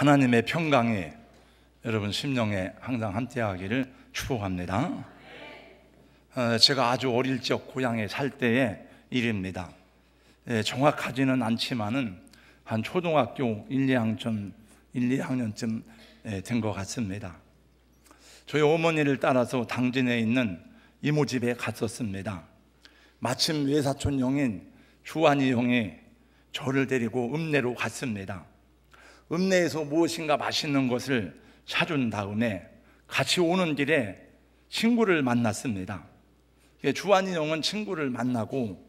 하나님의 평강에 여러분 심령에 항상 함께하기를 축복합니다. 제가 아주 어릴 적 고향에 살 때의 일입니다. 정확하지는 않지만은 한 초등학교 1, 2학년쯤 된 것 같습니다. 저희 어머니를 따라서 당진에 있는 이모 집에 갔었습니다. 마침 외사촌 형인 주환이 형이 저를 데리고 읍내로 갔습니다. 읍내에서 무엇인가 맛있는 것을 사준 다음에 같이 오는 길에 친구를 만났습니다. 주환이 형은 친구를 만나고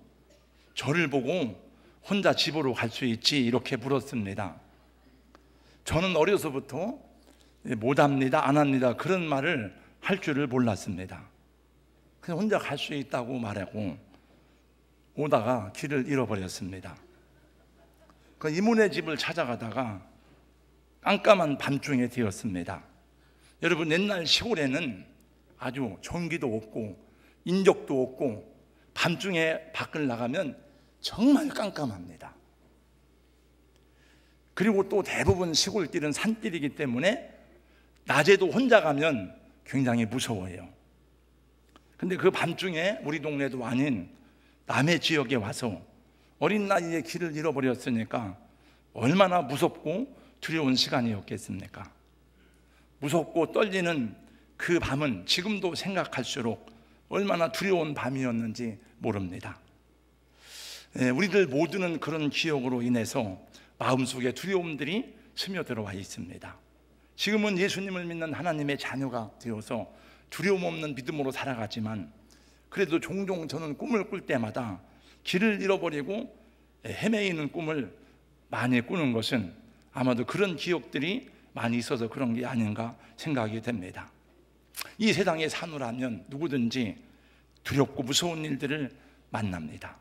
저를 보고 혼자 집으로 갈 수 있지 이렇게 물었습니다. 저는 어려서부터 못합니다, 안 합니다 그런 말을 할 줄을 몰랐습니다. 그냥 혼자 갈 수 있다고 말하고 오다가 길을 잃어버렸습니다. 그 이모네 집을 찾아가다가 깜깜한 밤중에 되었습니다. 여러분, 옛날 시골에는 아주 전기도 없고 인적도 없고 밤중에 밖을 나가면 정말 깜깜합니다. 그리고 또 대부분 시골길은 산길이기 때문에 낮에도 혼자 가면 굉장히 무서워요. 근데 그 밤중에 우리 동네도 아닌 남의 지역에 와서 어린 나이에 길을 잃어버렸으니까 얼마나 무섭고 두려운 시간이었겠습니까? 무섭고 떨리는 그 밤은 지금도 생각할수록 얼마나 두려운 밤이었는지 모릅니다. 우리들 모두는 그런 기억으로 인해서 마음속에 두려움들이 스며들어와 있습니다. 지금은 예수님을 믿는 하나님의 자녀가 되어서 두려움 없는 믿음으로 살아가지만 그래도 종종 저는 꿈을 꿀 때마다 길을 잃어버리고 헤매이는 꿈을 많이 꾸는 것은 아마도 그런 기억들이 많이 있어서 그런 게 아닌가 생각이 됩니다. 이 세상에 사느라면 누구든지 두렵고 무서운 일들을 만납니다.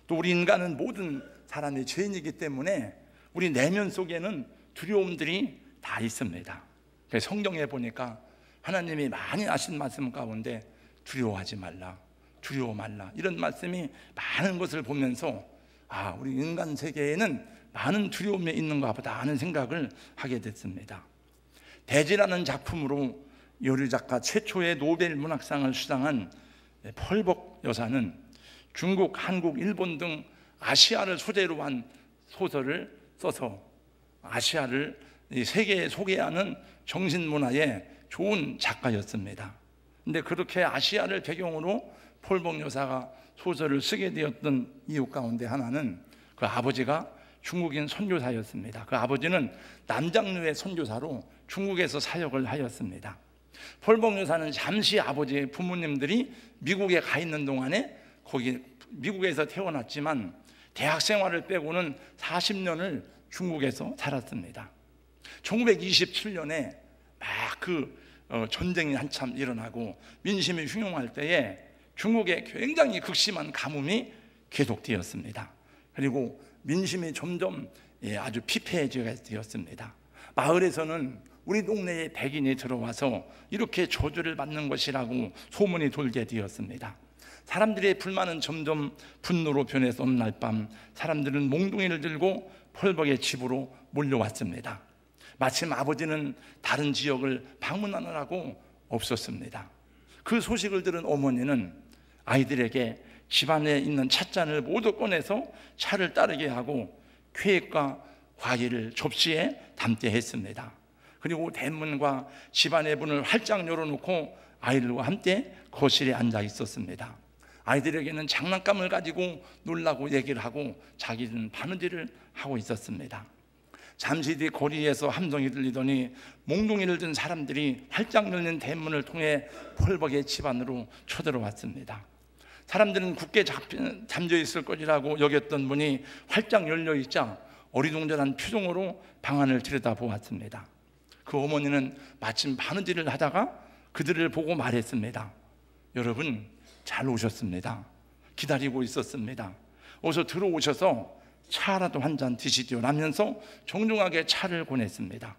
또 우리 인간은 모든 사람의 죄인이기 때문에 우리 내면 속에는 두려움들이 다 있습니다. 그래서 성경에 보니까 하나님이 많이 하신 말씀 가운데 두려워하지 말라, 두려워 말라 이런 말씀이 많은 것을 보면서 우리 인간 세계에는 많은 두려움이 있는가 보다 하는 생각을 하게 됐습니다. 대지라는 작품으로 여류 작가 최초의 노벨 문학상을 수상한 펄벅 여사는 중국, 한국, 일본 등 아시아를 소재로 한 소설을 써서 아시아를 세계에 소개하는 정신문화의 좋은 작가였습니다. 그런데 그렇게 아시아를 배경으로 펄벅 여사가 소설을 쓰게 되었던 이유 가운데 하나는 그 아버지가 중국인 선교사였습니다. 그 아버지는 남장르의 선교사로 중국에서 사역을 하였습니다. 펄벅 여사는 잠시 아버지의 부모님들이 미국에 가 있는 동안에 거기 미국에서 태어났지만 대학 생활을 빼고는 40년을 중국에서 살았습니다. 1927년에 막 전쟁이 한참 일어나고 민심이 흉흉할 때에 중국에 굉장히 극심한 가뭄이 계속되었습니다. 그리고 민심이 점점 아주 피폐해지게 되었습니다. 마을에서는 우리 동네에 백인이 들어와서 이렇게 저주를 받는 것이라고 소문이 돌게 되었습니다. 사람들의 불만은 점점 분노로 변해서 어느 날 밤 사람들은 몽둥이를 들고 펄벅의 집으로 몰려왔습니다. 마침 아버지는 다른 지역을 방문하느라고 없었습니다. 그 소식을 들은 어머니는 아이들에게 집안에 있는 찻잔을 모두 꺼내서 차를 따르게 하고 쾌액과 과일을 접시에 담게 했습니다. 그리고 대문과 집안의 문을 활짝 열어놓고 아이들과 함께 거실에 앉아 있었습니다. 아이들에게는 장난감을 가지고 놀라고 얘기를 하고 자기는 바느질을 하고 있었습니다. 잠시 뒤 거리에서 함성이 들리더니 몽둥이를 든 사람들이 활짝 열린 대문을 통해 펄벅의 집 안으로 쳐들어왔습니다. 사람들은 굳게 잠겨있을 것이라고 여겼던 문이 활짝 열려있자 어리둥절한 표정으로 방 안을 들여다보았습니다. 그 어머니는 마침 바느질을 하다가 그들을 보고 말했습니다. 여러분, 잘 오셨습니다. 기다리고 있었습니다. 어서 들어오셔서 차라도 한 잔 드시죠 라면서 정중하게 차를 권했습니다.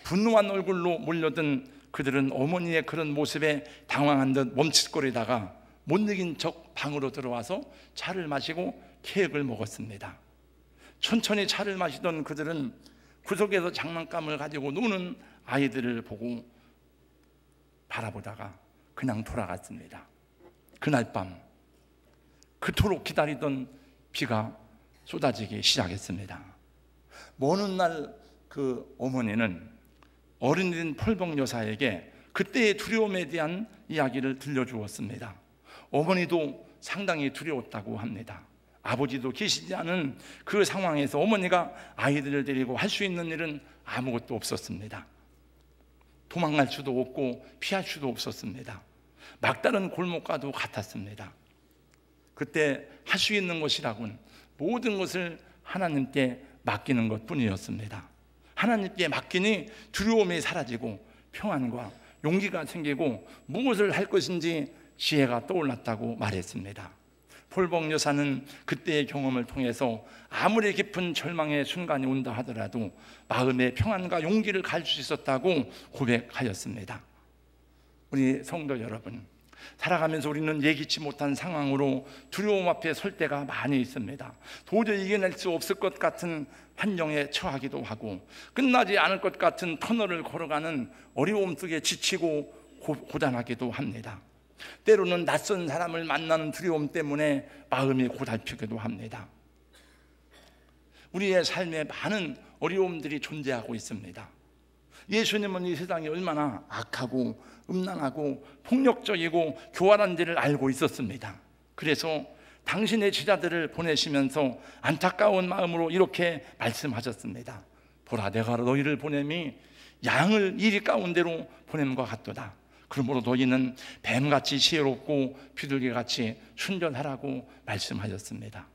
분노한 얼굴로 몰려든 그들은 어머니의 그런 모습에 당황한 듯 멈칫거리다가 못 이긴 척 방으로 들어와서 차를 마시고 케이크를 먹었습니다. 천천히 차를 마시던 그들은 구석에서 장난감을 가지고 노는 아이들을 보고 바라보다가 그냥 돌아갔습니다. 그날 밤 그토록 기다리던 비가 쏟아지기 시작했습니다. 먼 훗날 그 어머니는 어른이 된 펄벅 여사에게 그때의 두려움에 대한 이야기를 들려주었습니다. 어머니도 상당히 두려웠다고 합니다. 아버지도 계시지 않은 그 상황에서 어머니가 아이들을 데리고 할 수 있는 일은 아무것도 없었습니다. 도망갈 수도 없고 피할 수도 없었습니다. 막다른 골목과도 같았습니다. 그때 할 수 있는 것이라고는 모든 것을 하나님께 맡기는 것뿐이었습니다. 하나님께 맡기니 두려움이 사라지고 평안과 용기가 생기고 무엇을 할 것인지 지혜가 떠올랐다고 말했습니다. 펄벅 여사는 그때의 경험을 통해서 아무리 깊은 절망의 순간이 온다 하더라도 마음의 평안과 용기를 가질 수 있었다고 고백하였습니다. 우리 성도 여러분, 살아가면서 우리는 예기치 못한 상황으로 두려움 앞에 설 때가 많이 있습니다. 도저히 이겨낼 수 없을 것 같은 환경에 처하기도 하고 끝나지 않을 것 같은 터널을 걸어가는 어려움 속에 지치고 고단하기도 합니다. 때로는 낯선 사람을 만나는 두려움 때문에 마음이 고달프기도 합니다. 우리의 삶에 많은 어려움들이 존재하고 있습니다. 예수님은 이 세상이 얼마나 악하고 음란하고 폭력적이고 교활한지를 알고 있었습니다. 그래서 당신의 제자들을 보내시면서 안타까운 마음으로 이렇게 말씀하셨습니다. 보라, 내가 너희를 보냄이 양을 이리 가운데로 보냄과 같도다. 그러므로 너희는 뱀같이 지혜롭고 비둘기같이 순전하라고 말씀하셨습니다.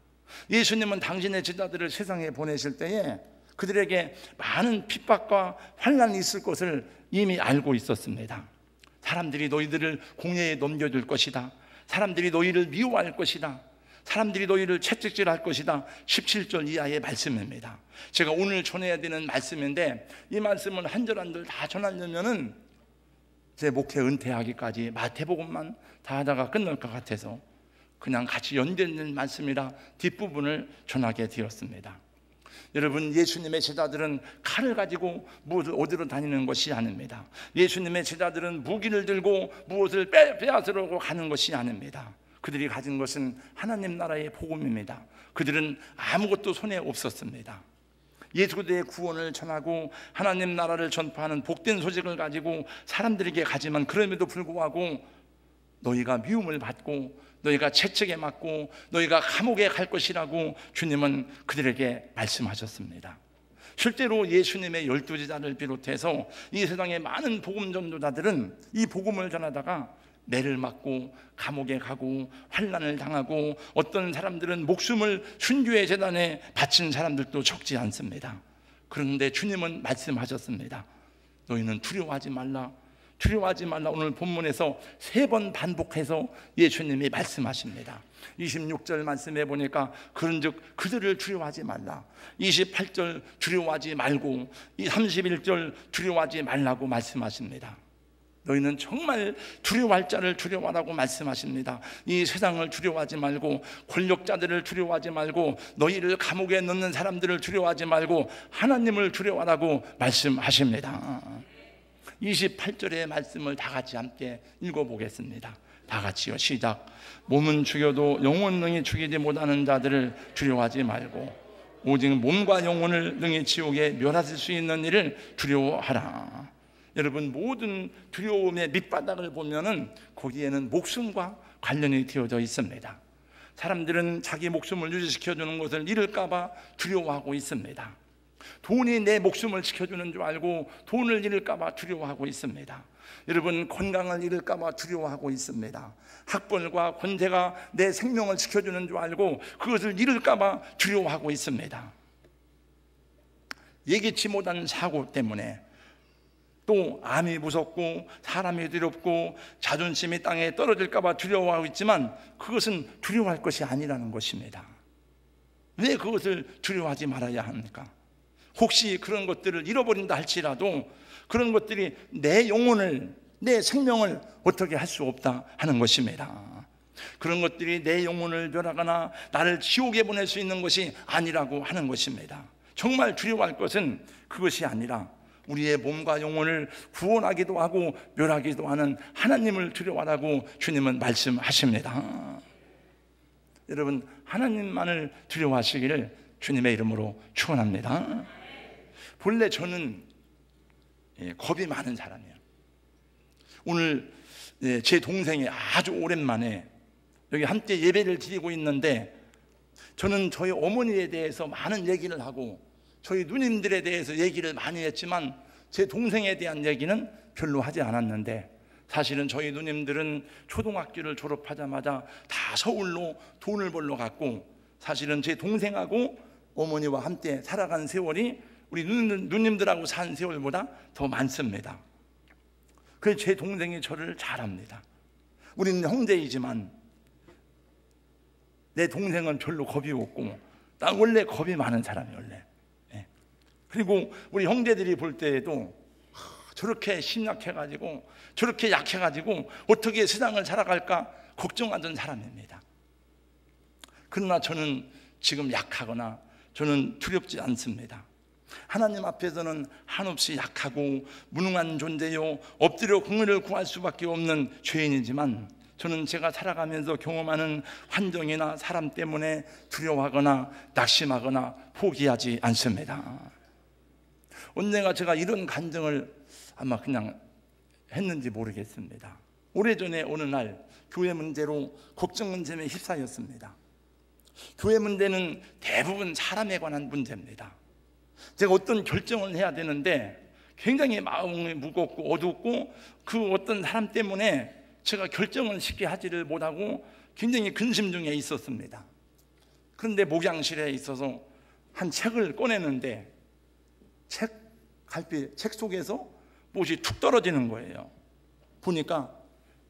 예수님은 당신의 제자들을 세상에 보내실 때에 그들에게 많은 핍박과 환난이 있을 것을 이미 알고 있었습니다. 사람들이 너희들을 공회에 넘겨줄 것이다. 사람들이 너희를 미워할 것이다. 사람들이 너희를 채찍질할 것이다. 17절 이하의 말씀입니다. 제가 오늘 전해야 되는 말씀인데 이 말씀을 한 절 한 절 다 전하려면은 제 목회 은퇴하기까지 마태복음만 다 하다가 끝날 것 같아서 그냥 같이 연결된 말씀이라 뒷부분을 전하게 되었습니다. 여러분, 예수님의 제자들은 칼을 가지고 무엇을 어디로 다니는 것이 아닙니다. 예수님의 제자들은 무기를 들고 무엇을 빼앗으려고 가는 것이 아닙니다. 그들이 가진 것은 하나님 나라의 복음입니다. 그들은 아무것도 손에 없었습니다. 예수의 구원을 전하고 하나님 나라를 전파하는 복된 소식을 가지고 사람들에게 가지만 그럼에도 불구하고 너희가 미움을 받고 너희가 채찍에 맞고 너희가 감옥에 갈 것이라고 주님은 그들에게 말씀하셨습니다. 실제로 예수님의 12제자를 비롯해서 이 세상의 많은 복음 전도자들은 이 복음을 전하다가 매를 맞고 감옥에 가고 환난을 당하고 어떤 사람들은 목숨을 순교의 제단에 바친 사람들도 적지 않습니다. 그런데 주님은 말씀하셨습니다. 너희는 두려워하지 말라. 두려워하지 말라. 오늘 본문에서 3번 반복해서 예수님이 말씀하십니다. 26절 말씀해 보니까 그런즉 그들을 두려워하지 말라. 28절 두려워하지 말고 31절 두려워하지 말라고 말씀하십니다. 너희는 정말 두려워할 자를 두려워하라고 말씀하십니다. 이 세상을 두려워하지 말고 권력자들을 두려워하지 말고 너희를 감옥에 넣는 사람들을 두려워하지 말고 하나님을 두려워하라고 말씀하십니다. 28절의 말씀을 다 같이 함께 읽어보겠습니다. 다 같이요. 시작. 몸은 죽여도 영혼 능히 죽이지 못하는 자들을 두려워하지 말고 오직 몸과 영혼을 능히 지옥에 멸하실 수 있는 일을 두려워하라. 여러분, 모든 두려움의 밑바닥을 보면은 거기에는 목숨과 관련이 되어져 있습니다. 사람들은 자기 목숨을 유지시켜주는 것을 잃을까봐 두려워하고 있습니다. 돈이 내 목숨을 지켜주는 줄 알고 돈을 잃을까봐 두려워하고 있습니다. 여러분, 건강을 잃을까봐 두려워하고 있습니다. 학벌과 권세가 내 생명을 지켜주는 줄 알고 그것을 잃을까봐 두려워하고 있습니다. 예기치 못한 사고 때문에 또 암이 무섭고 사람이 두렵고 자존심이 땅에 떨어질까봐 두려워하고 있지만 그것은 두려워할 것이 아니라는 것입니다. 왜 그것을 두려워하지 말아야 합니까? 혹시 그런 것들을 잃어버린다 할지라도 그런 것들이 내 영혼을, 내 생명을 어떻게 할 수 없다 하는 것입니다. 그런 것들이 내 영혼을 멸하거나 나를 지옥에 보낼 수 있는 것이 아니라고 하는 것입니다. 정말 두려워할 것은 그것이 아니라 우리의 몸과 영혼을 구원하기도 하고 멸하기도 하는 하나님을 두려워하라고 주님은 말씀하십니다. 여러분, 하나님만을 두려워하시기를 주님의 이름으로 축원합니다. 본래 저는 겁이 많은 사람이에요. 오늘 제 동생이 아주 오랜만에 여기 함께 예배를 드리고 있는데, 저는 저희 어머니에 대해서 많은 얘기를 하고 저희 누님들에 대해서 얘기를 많이 했지만 제 동생에 대한 얘기는 별로 하지 않았는데, 사실은 저희 누님들은 초등학교를 졸업하자마자 다 서울로 돈을 벌러 갔고, 사실은 제 동생하고 어머니와 함께 살아간 세월이 우리 누님들하고 산 세월보다 더 많습니다. 그래서 제 동생이 저를 잘 압니다. 우리는 형제이지만 내 동생은 별로 겁이 없고, 난 원래 겁이 많은 사람이에요, 원래. 그리고 우리 형제들이 볼 때에도 저렇게 심약해가지고 저렇게 약해가지고 어떻게 세상을 살아갈까 걱정하던 사람입니다. 그러나 저는 지금 약하거나 저는 두렵지 않습니다. 하나님 앞에서는 한없이 약하고 무능한 존재요, 엎드려 긍휼을 구할 수밖에 없는 죄인이지만, 저는 제가 살아가면서 경험하는 환경이나 사람 때문에 두려워하거나 낙심하거나 포기하지 않습니다. 언젠가 제가 이런 간증을 아마 그냥 했는지 모르겠습니다. 오래전에 어느 날 교회 문제로 걱정 문제에 휩싸였습니다. 교회 문제는 대부분 사람에 관한 문제입니다. 제가 어떤 결정을 해야 되는데 굉장히 마음이 무겁고 어둡고, 그 어떤 사람 때문에 제가 결정을 쉽게 하지를 못하고 굉장히 근심 중에 있었습니다. 그런데 목양실에 있어서 한 책을 꺼내는데 책 속에서 무엇이 툭 떨어지는 거예요. 보니까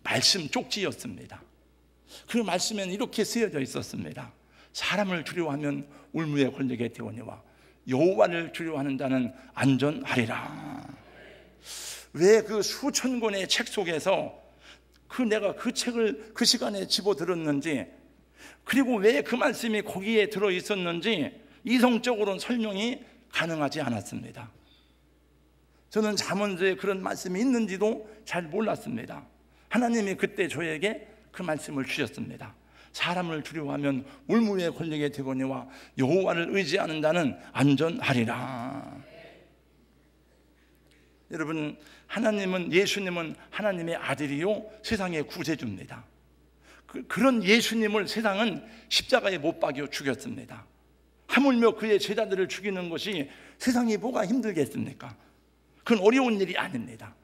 말씀 쪽지였습니다. 그 말씀에는 이렇게 쓰여져 있었습니다. 사람을 두려워하면 울무에 걸리게 되오니와 여호와를 두려워하는 자는 안전하리라. 왜 그 수천 권의 책 속에서 내가 그 책을 그 시간에 집어들었는지, 그리고 왜 그 말씀이 거기에 들어있었는지 이성적으로는 설명이 가능하지 않았습니다. 저는 잠언서에 그런 말씀이 있는지도 잘 몰랐습니다. 하나님이 그때 저에게 그 말씀을 주셨습니다. 사람을 두려워하면 울무에 걸리게 되거니와 여호와를 의지하는 자는 안전하리라. 여러분, 예수님은 하나님의 아들이요 세상의 구세주입니다. 그런 예수님을 세상은 십자가에 못 박여 죽였습니다. 하물며 그의 제자들을 죽이는 것이 세상이 뭐가 힘들겠습니까? 그건 어려운 일이 아닙니다.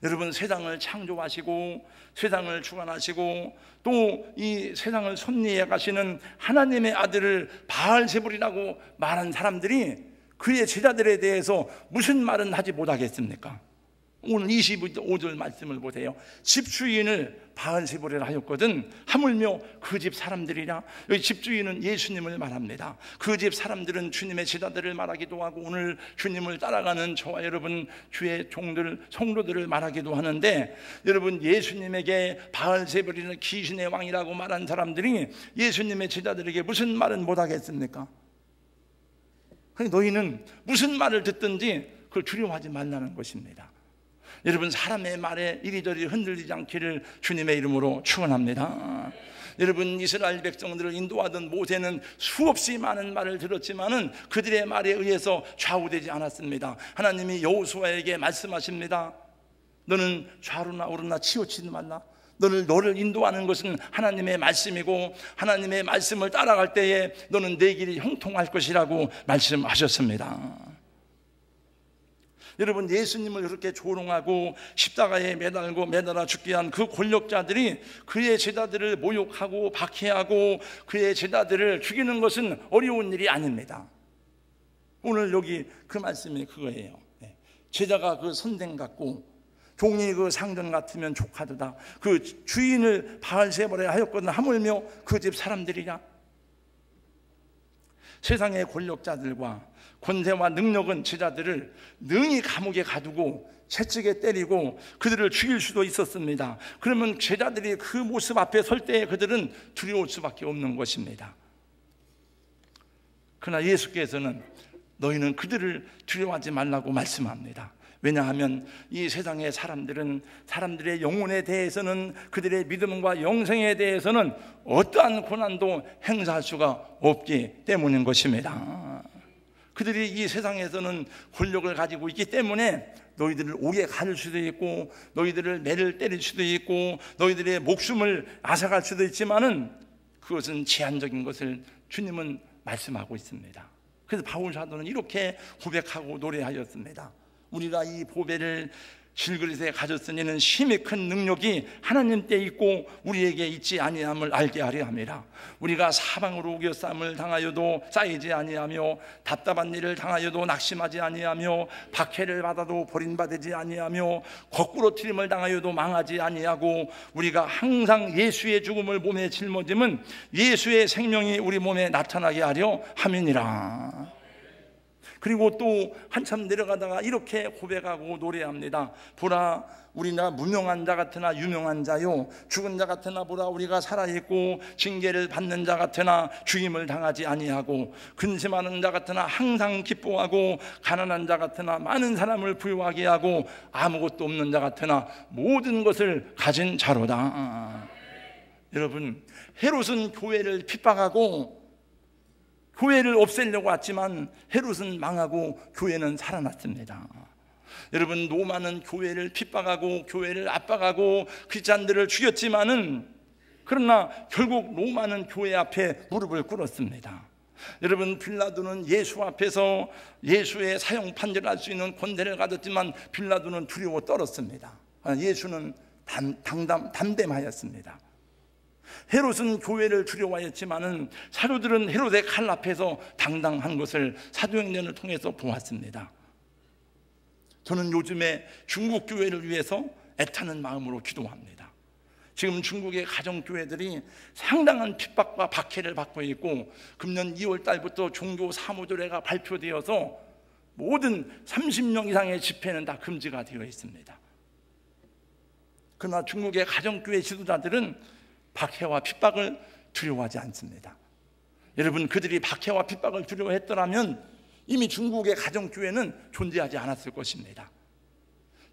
여러분, 세상을 창조하시고 세상을 주관하시고 또 이 세상을 섭리해 가시는 하나님의 아들을 바알세불이라고 말한 사람들이 그의 제자들에 대해서 무슨 말은 하지 못하겠습니까? 오늘 25절 말씀을 보세요. 집주인을 바알세불이라 하였거든 하물며 그 집 사람들이라. 여기 집주인은 예수님을 말합니다. 그 집 사람들은 주님의 제자들을 말하기도 하고, 오늘 주님을 따라가는 저와 여러분 주의 종들 성도들을 말하기도 하는데, 여러분, 예수님에게 바알세불이는 귀신의 왕이라고 말한 사람들이 예수님의 제자들에게 무슨 말은 못하겠습니까? 너희는 무슨 말을 듣든지 그걸 두려워하지 말라는 것입니다. 여러분, 사람의 말에 이리저리 흔들리지 않기를 주님의 이름으로 축원합니다. 여러분, 이스라엘 백성들을 인도하던 모세는 수없이 많은 말을 들었지만은 그들의 말에 의해서 좌우되지 않았습니다. 하나님이 여호수아에게 말씀하십니다. 너는 좌로나 오르나 치우치지 말라. 너를 인도하는 것은 하나님의 말씀이고 하나님의 말씀을 따라갈 때에 너는 내 길이 형통할 것이라고 말씀하셨습니다. 여러분, 예수님을 그렇게 조롱하고 십자가에 매달아 죽게 한 그 권력자들이 그의 제자들을 모욕하고 박해하고 그의 제자들을 죽이는 것은 어려운 일이 아닙니다. 오늘 여기 그 말씀이 그거예요. 제자가 그 선생 같고 종이 그 상전 같으면 족하도다. 그 주인을 바알세불이라 하였거든 하물며 그 집 사람들이라. 세상의 권력자들과 권세와 능력은 제자들을 능히 감옥에 가두고 채찍에 때리고 그들을 죽일 수도 있었습니다. 그러면 제자들이 그 모습 앞에 설 때에 그들은 두려울 수밖에 없는 것입니다. 그러나 예수께서는 너희는 그들을 두려워하지 말라고 말씀합니다. 왜냐하면 이 세상의 사람들은 사람들의 영혼에 대해서는, 그들의 믿음과 영생에 대해서는 어떠한 고난도 행사할 수가 없기 때문인 것입니다. 그들이 이 세상에서는 권력을 가지고 있기 때문에 너희들을 옥에 가둘 수도 있고, 너희들을 매를 때릴 수도 있고, 너희들의 목숨을 앗아갈 수도 있지만은 그것은 제한적인 것을 주님은 말씀하고 있습니다. 그래서 바울 사도는 이렇게 고백하고 노래하였습니다. 우리가 이 보배를 질그릇에 가졌으니는 심히 큰 능력이 하나님 때 있고 우리에게 있지 아니함을 알게 하려 함이라. 우리가 사방으로 우겨쌈을 당하여도 쌓이지 아니하며, 답답한 일을 당하여도 낙심하지 아니하며, 박해를 받아도 버림받지 아니하며, 거꾸로 트림을 당하여도 망하지 아니하고, 우리가 항상 예수의 죽음을 몸에 짊어짐은 예수의 생명이 우리 몸에 나타나게 하려 함이니라. 그리고 또 한참 내려가다가 이렇게 고백하고 노래합니다. 보라, 우리나 무명한 자 같으나 유명한 자요, 죽은 자 같으나 보라 우리가 살아있고, 징계를 받는 자 같으나 죽임을 당하지 아니하고, 근심하는 자 같으나 항상 기뻐하고, 가난한 자 같으나 많은 사람을 부유하게 하고, 아무것도 없는 자 같으나 모든 것을 가진 자로다. 여러분, 헤롯은 교회를 핍박하고 교회를 없애려고 왔지만 헤롯은 망하고 교회는 살아났습니다. 여러분, 로마는 교회를 핍박하고 교회를 압박하고 크리스찬들을 죽였지만은, 그러나 결국 로마는 교회 앞에 무릎을 꿇었습니다. 여러분, 빌라도는 예수 앞에서 예수의 사형 판결할 수 있는 권세를 가졌지만 빌라도는 두려워 떨었습니다. 예수는 담담하였습니다. 헤롯은 교회를 두려워했지만은 사도들은 헤롯의 칼 앞에서 당당한 것을 사도행전을 통해서 보았습니다. 저는 요즘에 중국 교회를 위해서 애타는 마음으로 기도합니다. 지금 중국의 가정교회들이 상당한 핍박과 박해를 받고 있고, 금년 2월 달부터 종교 사무조례가 발표되어서 모든 30명 이상의 집회는 다 금지가 되어 있습니다. 그러나 중국의 가정교회 지도자들은 박해와 핍박을 두려워하지 않습니다. 여러분, 그들이 박해와 핍박을 두려워했더라면 이미 중국의 가정교회는 존재하지 않았을 것입니다.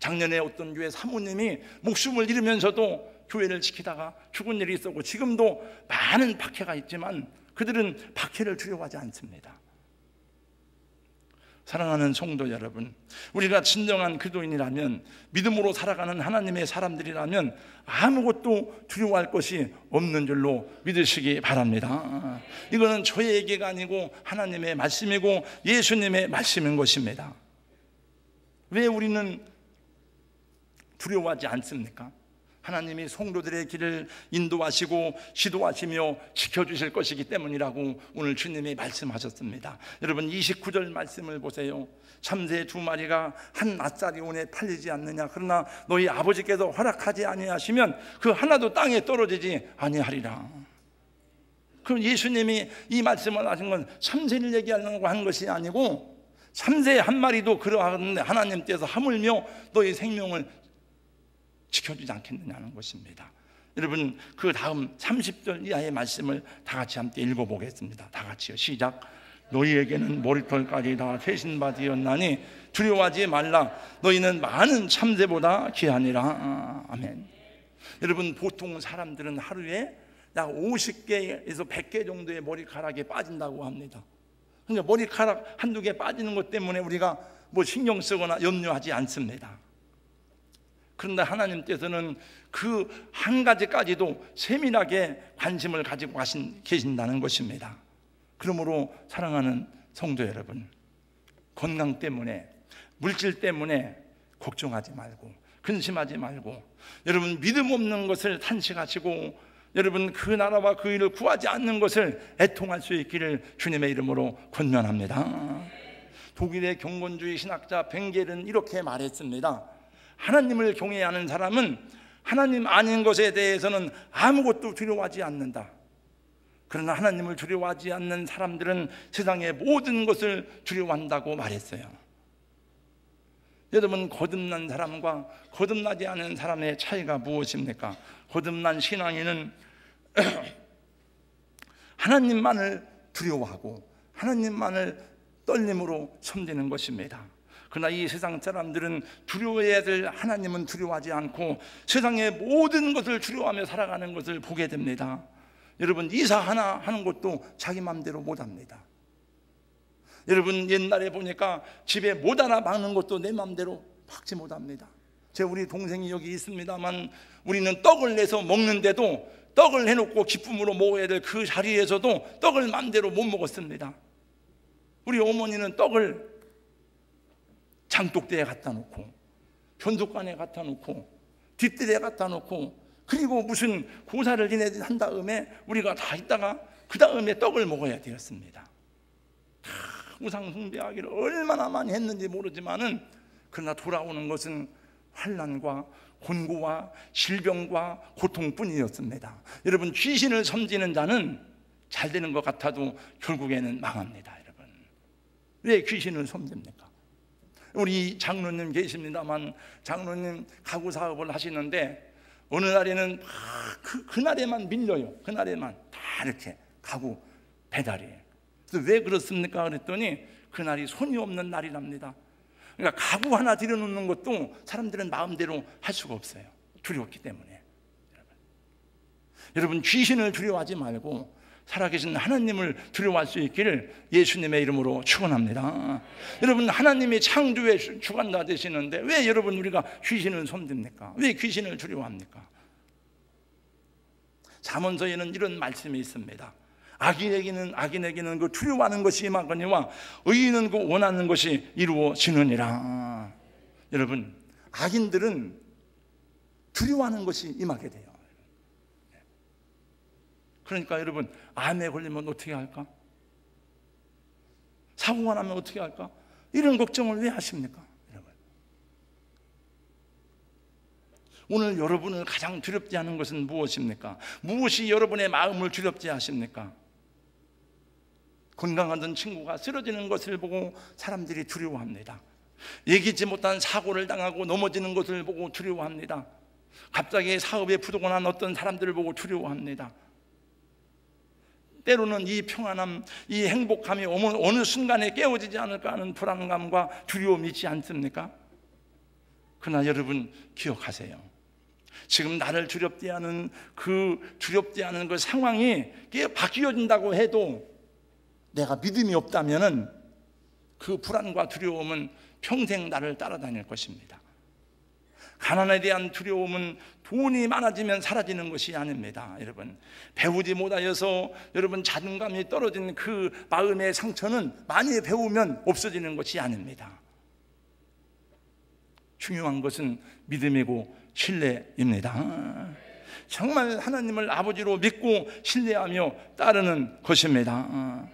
작년에 어떤 교회 사모님이 목숨을 잃으면서도 교회를 지키다가 죽은 일이 있었고, 지금도 많은 박해가 있지만 그들은 박해를 두려워하지 않습니다. 사랑하는 성도 여러분, 우리가 진정한 그리스도인이라면, 믿음으로 살아가는 하나님의 사람들이라면 아무것도 두려워할 것이 없는 줄로 믿으시기 바랍니다. 이거는 저의 얘기가 아니고 하나님의 말씀이고 예수님의 말씀인 것입니다. 왜 우리는 두려워하지 않습니까? 하나님이 성도들의 길을 인도하시고 지도하시며 지켜주실 것이기 때문이라고 오늘 주님이 말씀하셨습니다. 여러분, 29절 말씀을 보세요. 참새 2마리가 한 낫짜리 온에 팔리지 않느냐, 그러나 너희 아버지께서 허락하지 아니하시면 그 하나도 땅에 떨어지지 아니하리라. 그럼 예수님이 이 말씀을 하신 건 참새를 얘기하려고 한 것이 아니고, 참새 한 마리도 그러하는데 하나님께서 하물며 너희 생명을 지켜주지 않겠느냐는 것입니다. 여러분, 그 다음 30절 이하의 말씀을 다 같이 함께 읽어보겠습니다. 다 같이요, 시작. 너희에게는 머리털까지 다 세신 바 되었나니 두려워하지 말라. 너희는 많은 참새보다 귀하니라. 아멘. 여러분, 보통 사람들은 하루에 약 50개에서 100개 정도의 머리카락이 빠진다고 합니다. 그러니까 머리카락 한두 개 빠지는 것 때문에 우리가 뭐 신경 쓰거나 염려하지 않습니다. 그런데 하나님께서는 그 한 가지까지도 세밀하게 관심을 가지고 계신다는 것입니다. 그러므로 사랑하는 성도 여러분, 건강 때문에, 물질 때문에 걱정하지 말고, 근심하지 말고, 여러분, 믿음 없는 것을 탄식하시고, 여러분, 그 나라와 그 일을 구하지 않는 것을 애통할 수 있기를 주님의 이름으로 권면합니다. 독일의 경건주의 신학자 벵겔은 이렇게 말했습니다. 하나님을 경외하는 사람은 하나님 아닌 것에 대해서는 아무것도 두려워하지 않는다. 그러나 하나님을 두려워하지 않는 사람들은 세상의 모든 것을 두려워한다고 말했어요. 여러분, 거듭난 사람과 거듭나지 않은 사람의 차이가 무엇입니까? 거듭난 신앙인은 하나님만을 두려워하고 하나님만을 떨림으로 섬기는 것입니다. 그러나 이 세상 사람들은 두려워해야 될 하나님은 두려워하지 않고 세상의 모든 것을 두려워하며 살아가는 것을 보게 됩니다. 여러분, 이사 하나 하는 것도 자기 마음대로 못합니다. 여러분, 옛날에 보니까 집에 못 하나 박는 것도 내 마음대로 박지 못합니다. 우리 동생이 여기 있습니다만, 우리는 떡을 내서 먹는데도 떡을 해놓고 기쁨으로 먹어야 될 그 자리에서도 떡을 마음대로 못 먹었습니다. 우리 어머니는 떡을 장독대에 갖다 놓고 변속관에 갖다 놓고 뒷뜰에 갖다 놓고, 그리고 무슨 고사를 한 다음에 우리가 다 있다가 그 다음에 떡을 먹어야 되었습니다. 우상 숭배하기를 얼마나 많이 했는지 모르지만은, 그러나 돌아오는 것은 환난과 곤고와 질병과 고통뿐이었습니다. 여러분, 귀신을 섬기는 자는 잘 되는 것 같아도 결국에는 망합니다. 여러분, 왜 귀신을 섬깁니까? 우리 장로님 계십니다만, 장로님 가구 사업을 하시는데 어느 날에는 그날에만 밀려요. 그날에만 다 이렇게 가구 배달이. 그래서 왜 그렇습니까? 그랬더니 그날이 손이 없는 날이랍니다. 그러니까 가구 하나 들여놓는 것도 사람들은 마음대로 할 수가 없어요. 두렵기 때문에. 여러분, 귀신을 두려워하지 말고 살아계신 하나님을 두려워할 수 있기를 예수님의 이름으로 축원합니다. 여러분, 하나님이 창조의 주관자 되시는데 왜 여러분 우리가 귀신을 섬깁니까? 왜 귀신을 두려워합니까? 잠언서에는 이런 말씀이 있습니다. 악인에게는 그 두려워하는 것이 임하거니와 의인은 그 원하는 것이 이루어지느니라. 여러분, 악인들은 두려워하는 것이 임하게 돼요. 그러니까 여러분, 암에 걸리면 어떻게 할까? 사고가 나면 어떻게 할까? 이런 걱정을 왜 하십니까? 여러분, 오늘 여러분을 가장 두렵지 않은 것은 무엇입니까? 무엇이 여러분의 마음을 두렵지 하십니까? 건강하던 친구가 쓰러지는 것을 보고 사람들이 두려워합니다. 예기치 못한 사고를 당하고 넘어지는 것을 보고 두려워합니다. 갑자기 사업에 부도가 난 어떤 사람들을 보고 두려워합니다. 때로는 이 평안함, 이 행복함이 어느 순간에 깨어지지 않을까 하는 불안감과 두려움이 있지 않습니까? 그러나 여러분, 기억하세요. 지금 나를 두렵지 않은 그 상황이 바뀌어진다고 해도 내가 믿음이 없다면은 그 불안과 두려움은 평생 나를 따라다닐 것입니다. 가난에 대한 두려움은 돈이 많아지면 사라지는 것이 아닙니다. 여러분, 배우지 못하여서 여러분 자존감이 떨어진 그 마음의 상처는 많이 배우면 없어지는 것이 아닙니다. 중요한 것은 믿음이고 신뢰입니다. 정말 하나님을 아버지로 믿고 신뢰하며 따르는 것입니다.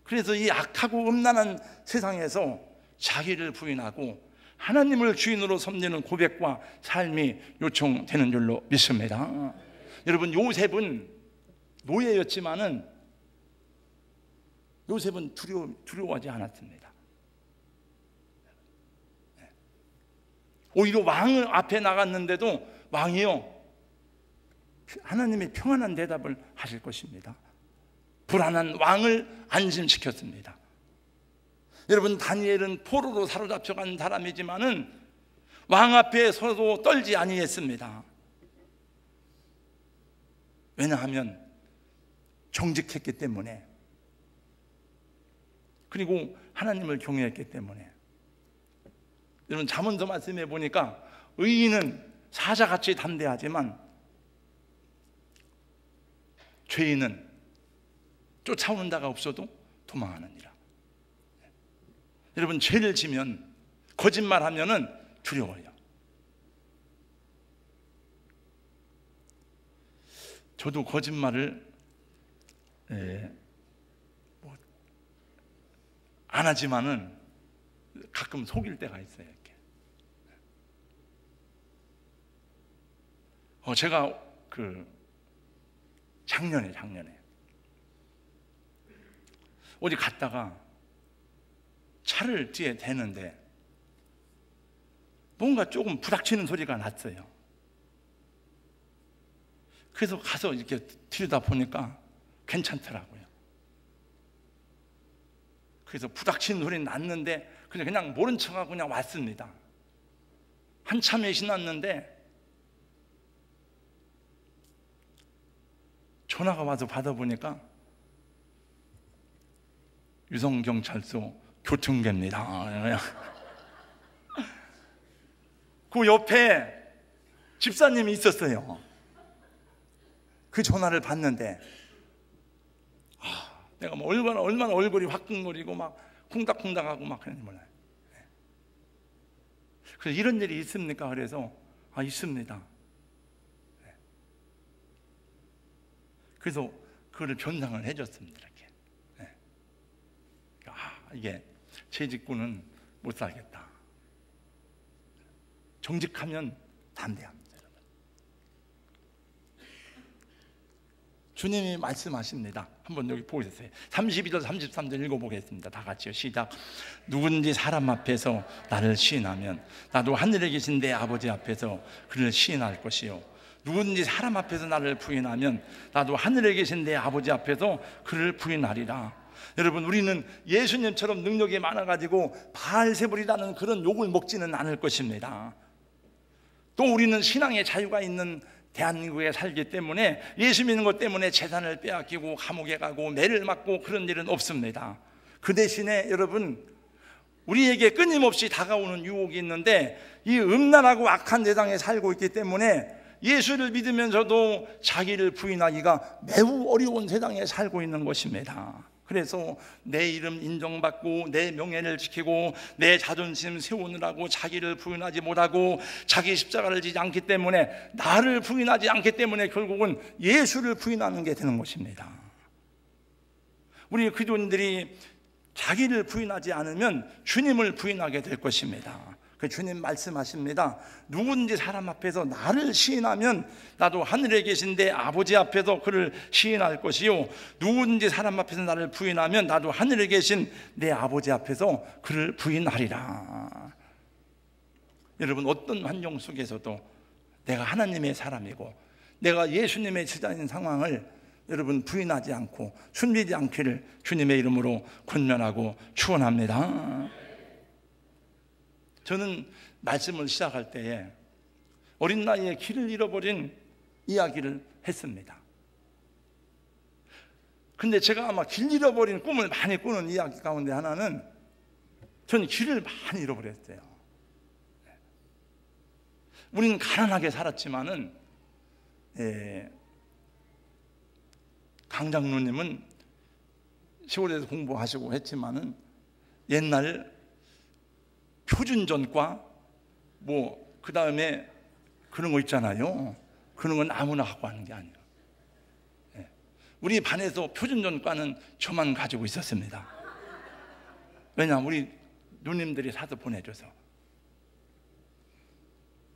그래서 이 악하고 음란한 세상에서 자기를 부인하고 하나님을 주인으로 섬기는 고백과 삶이 요청되는 줄로 믿습니다. 여러분, 요셉은 노예였지만은 요셉은 두려워하지 않았습니다. 오히려 왕 앞에 나갔는데도 왕이요, 하나님의 평안한 대답을 하실 것입니다. 불안한 왕을 안심시켰습니다. 여러분, 다니엘은 포로로 사로잡혀간 사람이지만은 왕 앞에 서도 떨지 아니했습니다. 왜냐하면 정직했기 때문에, 그리고 하나님을 경외했기 때문에. 여러분, 잠언서 말씀해 보니까 의인은 사자같이 담대하지만 죄인은 쫓아오는 자가 없어도 도망하느니라. 여러분, 죄를 지면, 거짓말하면은 두려워요. 저도 거짓말을 안 하지만은 가끔 속일 때가 있어요. 이렇게. 제가 작년에 어디 갔다가 차를 뒤에 대는데 뭔가 조금 부닥치는 소리가 났어요. 그래서 가서 이렇게 들여다 보니까 괜찮더라고요. 그래서 부닥치는 소리 났는데 그냥 모른 척하고 그냥 왔습니다. 한참에 신났는데 전화가 와서 받아보니까 유성경찰서 교통계입니다. 그 옆에 집사님이 있었어요. 그 전화를 받는데 내가 뭐 얼마나 얼굴이 화끈거리고 막 쿵닥쿵닥하고 막 그런지 몰라요. 그래서 이런 일이 있습니까? 그래서 있습니다. 그래서 그거를 변상을 해줬습니다. 이렇게. 이게 제 직구는 못 살겠다. 정직하면 담대합니다. 주님이 말씀하십니다. 한번 여기 보세요. 32절 33절 읽어보겠습니다. 다 같이요. 시작. 누구든지 사람 앞에서 나를 시인하면 나도 하늘에 계신 내 아버지 앞에서 그를 시인할 것이요, 누구든지 사람 앞에서 나를 부인하면 나도 하늘에 계신 내 아버지 앞에서 그를 부인하리라. 여러분, 우리는 예수님처럼 능력이 많아가지고 바알세불이라는 그런 욕을 먹지는 않을 것입니다. 또 우리는 신앙의 자유가 있는 대한민국에 살기 때문에 예수 믿는 것 때문에 재산을 빼앗기고 감옥에 가고 매를 맞고 그런 일은 없습니다. 그 대신에 여러분, 우리에게 끊임없이 다가오는 유혹이 있는데 이 음란하고 악한 세상에 살고 있기 때문에 예수를 믿으면서도 자기를 부인하기가 매우 어려운 세상에 살고 있는 것입니다. 그래서 내 이름 인정받고 내 명예를 지키고 내 자존심 세우느라고 자기를 부인하지 못하고 자기 십자가를 지지 않기 때문에, 나를 부인하지 않기 때문에 결국은 예수를 부인하는 게 되는 것입니다. 우리 그리스도인들이 자기를 부인하지 않으면 주님을 부인하게 될 것입니다. 그 주님 말씀하십니다. 누구든지 사람 앞에서 나를 시인하면 나도 하늘에 계신 내 아버지 앞에서 그를 시인할 것이요, 누구든지 사람 앞에서 나를 부인하면 나도 하늘에 계신 내 아버지 앞에서 그를 부인하리라. 여러분, 어떤 환경 속에서도 내가 하나님의 사람이고 내가 예수님의 제자인 상황을 여러분 부인하지 않고 숨기지 않기를 주님의 이름으로 권면하고 축원합니다. 저는 말씀을 시작할 때에 어린 나이에 길을 잃어버린 이야기를 했습니다. 근데 제가 아마 길 잃어버린 꿈을 많이 꾸는 이야기 가운데 하나는, 저는 길을 많이 잃어버렸어요. 우리는 가난하게 살았지만은 강 장로님은 시골에서 공부하시고 했지만은 옛날 표준전과 그 다음에 그런 거 있잖아요. 그런 건 아무나 하고 하는 게 아니에요. 우리 반에서 표준전과는 저만 가지고 있었습니다. 왜냐하면 우리 누님들이 사서 보내줘서.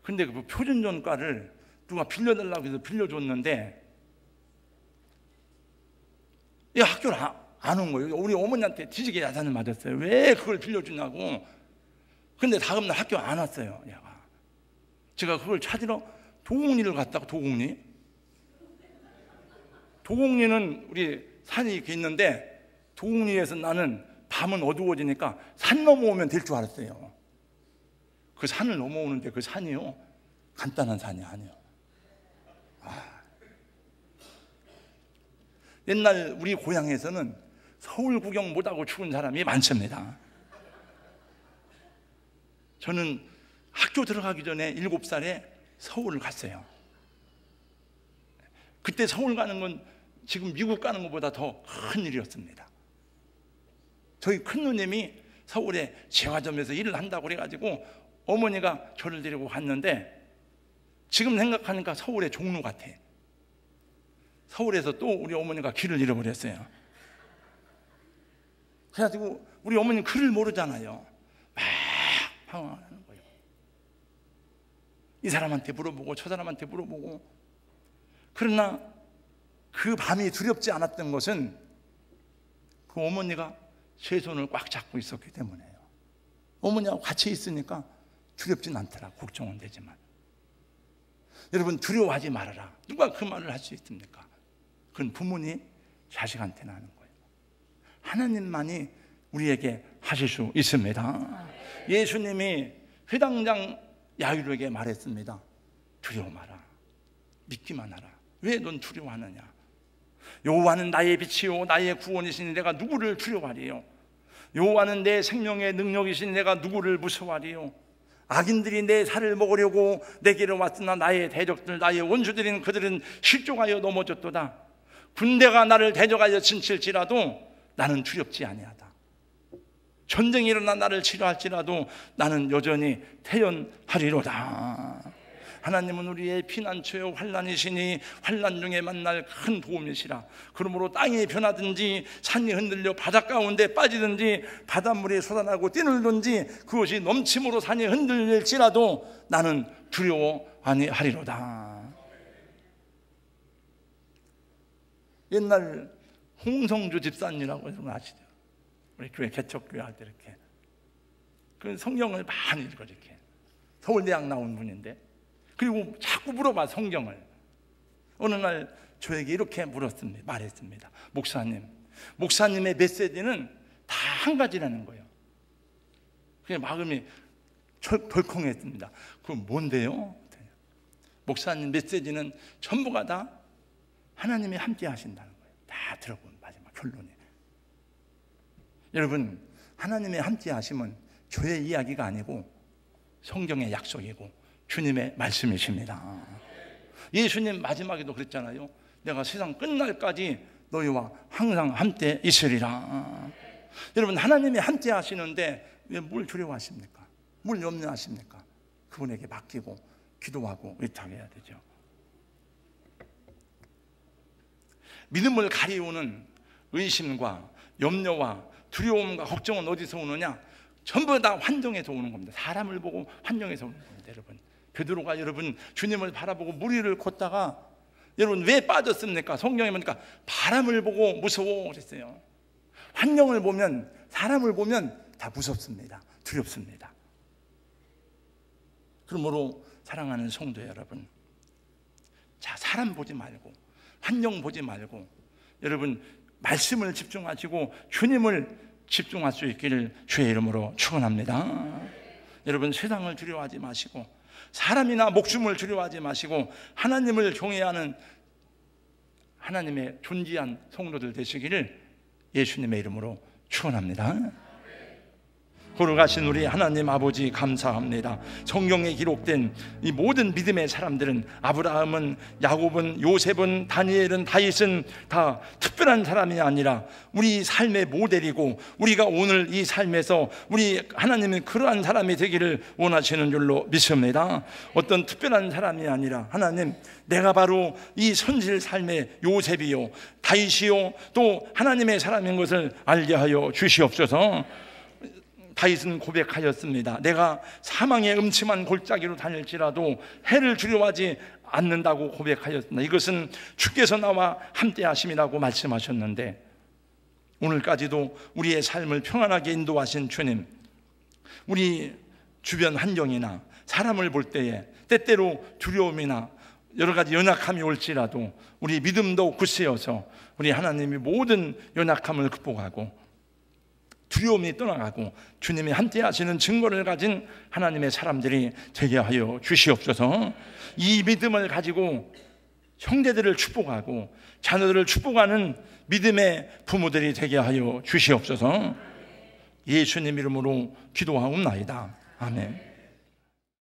근데 그 표준전과를 누가 빌려달라고 해서 빌려줬는데 이 학교를 안 온 거예요. 우리 어머니한테 뒤지게 야단을 맞았어요. 왜 그걸 빌려주냐고. 근데 다음날 학교 안 왔어요. 얘가. 제가 그걸 찾으러 도곡리를 갔다가, 도곡리는 우리 산이 이렇게 있는데, 도곡리에서 나는 밤은 어두워지니까 산 넘어오면 될 줄 알았어요. 그 산을 넘어오는데 그 산이요, 간단한 산이 아니에요. 옛날 우리 고향에서는 서울 구경 못하고 죽은 사람이 많습니다. 저는 학교 들어가기 전에 7살에 서울을 갔어요. 그때 서울 가는 건 지금 미국 가는 것보다 더 큰 일이었습니다. 저희 큰 누님이 서울에 제과점에서 일을 한다고 그래가지고 어머니가 저를 데리고 갔는데, 지금 생각하니까 서울의 종로 같아. 서울에서 또 우리 어머니가 길을 잃어버렸어요. 그래가지고 우리 어머니는 글을 모르잖아요. 방황하는 거예요. 이 사람한테 물어보고 저 사람한테 물어보고. 그러나 그 밤이 두렵지 않았던 것은 그 어머니가 제 손을 꽉 잡고 있었기 때문에요. 어머니하고 같이 있으니까 두렵진 않더라. 걱정은 되지만. 여러분, 두려워하지 말아라. 누가 그 말을 할 수 있습니까? 그건 부모님 자식한테는 하는 거예요. 하나님만이 우리에게 하실 수 있습니다. 예수님이 회당장 야이로에게 말했습니다. 두려워 마라. 믿기만 하라. 왜 넌 두려워하느냐? 여호와는 나의 빛이요 나의 구원이시니 내가 누구를 두려워하리요? 여호와는 내 생명의 능력이시니 내가 누구를 무서워하리요? 악인들이 내 살을 먹으려고 내게로 왔으나 나의 대적들 나의 원수들인 그들은 실족하여 넘어졌도다. 군대가 나를 대적하여 진칠지라도 나는 두렵지 아니하다. 전쟁이 일어나 나를 치료할지라도 나는 여전히 태연하리로다. 하나님은 우리의 피난처요 환난이시니 환난 중에 만날 큰 도움이시라. 그러므로 땅이 변하든지 산이 흔들려 바닷 가운데 빠지든지 바닷물이 솟아나고 뛰놀든지 그것이 넘침으로 산이 흔들릴지라도 나는 두려워 아니하리로다. 옛날 홍성주 집사님이라고 여러분 아시죠? 우리 교회 개척교회 할 때 이렇게 그 성경을 많이 읽어 이렇게 서울대학 나온 분인데 그리고 자꾸 물어봐 성경을. 어느 날 저에게 이렇게 물었습니다. 말했습니다. 목사님의 메시지는 다 한 가지라는 거예요. 그게 마음이 덜컹했습니다. 그럼 뭔데요? 목사님 메시지는 전부가 다 하나님이 함께 하신다는 거예요. 다 들어본 마지막 결론이. 여러분, 하나님의 함께 하심은 저의 이야기가 아니고 성경의 약속이고 주님의 말씀이십니다. 예수님 마지막에도 그랬잖아요. 내가 세상 끝날까지 너희와 항상 함께 있으리라. 여러분, 하나님이 함께 하시는데 왜 뭘 두려워하십니까? 뭘 염려하십니까? 그분에게 맡기고 기도하고 의탁해야 되죠. 믿음을 가리우는 의심과 염려와 두려움과 걱정은 어디서 오느냐? 전부 다 환경에서 오는 겁니다. 사람을 보고 환경에서 오는 겁니다. 여러분, 베드로가 여러분 주님을 바라보고 물 위를 걷다가 여러분 왜 빠졌습니까? 성경에 보니까 바람을 보고 무서워 그랬어요. 환경을 보면, 사람을 보면 다 무섭습니다. 두렵습니다. 그러므로 사랑하는 성도 여러분, 자, 사람 보지 말고 환경 보지 말고 여러분 말씀을 집중하시고 주님을 집중할 수 있기를 주의 이름으로 축원합니다. 여러분, 세상을 두려워하지 마시고 사람이나 목숨을 두려워하지 마시고 하나님을 경외하는 하나님의 존귀한 성도들 되시기를 예수님의 이름으로 축원합니다. 거룩하신 우리 하나님 아버지 감사합니다. 성경에 기록된 이 모든 믿음의 사람들은 아브라함은, 야곱은, 요셉은, 다니엘은, 다윗은 다 특별한 사람이 아니라 우리 삶의 모델이고 우리가 오늘 이 삶에서 우리 하나님은 그러한 사람이 되기를 원하시는 줄로 믿습니다. 어떤 특별한 사람이 아니라 하나님, 내가 바로 이 선질 삶의 요셉이요 다윗이요 또 하나님의 사람인 것을 알게 하여 주시옵소서. 다윗은 고백하였습니다. 내가 사망의 음침한 골짜기로 다닐지라도 해를 두려워하지 않는다고 고백하였습니다. 이것은 주께서 나와 함께 하심이라고 말씀하셨는데 오늘까지도 우리의 삶을 평안하게 인도하신 주님, 우리 주변 환경이나 사람을 볼 때에 때때로 두려움이나 여러 가지 연약함이 올지라도 우리 믿음도 굳세어서 우리 하나님이 모든 연약함을 극복하고 두려움이 떠나가고 주님이 함께 하시는 증거를 가진 하나님의 사람들이 되게 하여 주시옵소서. 이 믿음을 가지고 형제들을 축복하고 자녀들을 축복하는 믿음의 부모들이 되게 하여 주시옵소서. 예수님 이름으로 기도하옵나이다. 아멘.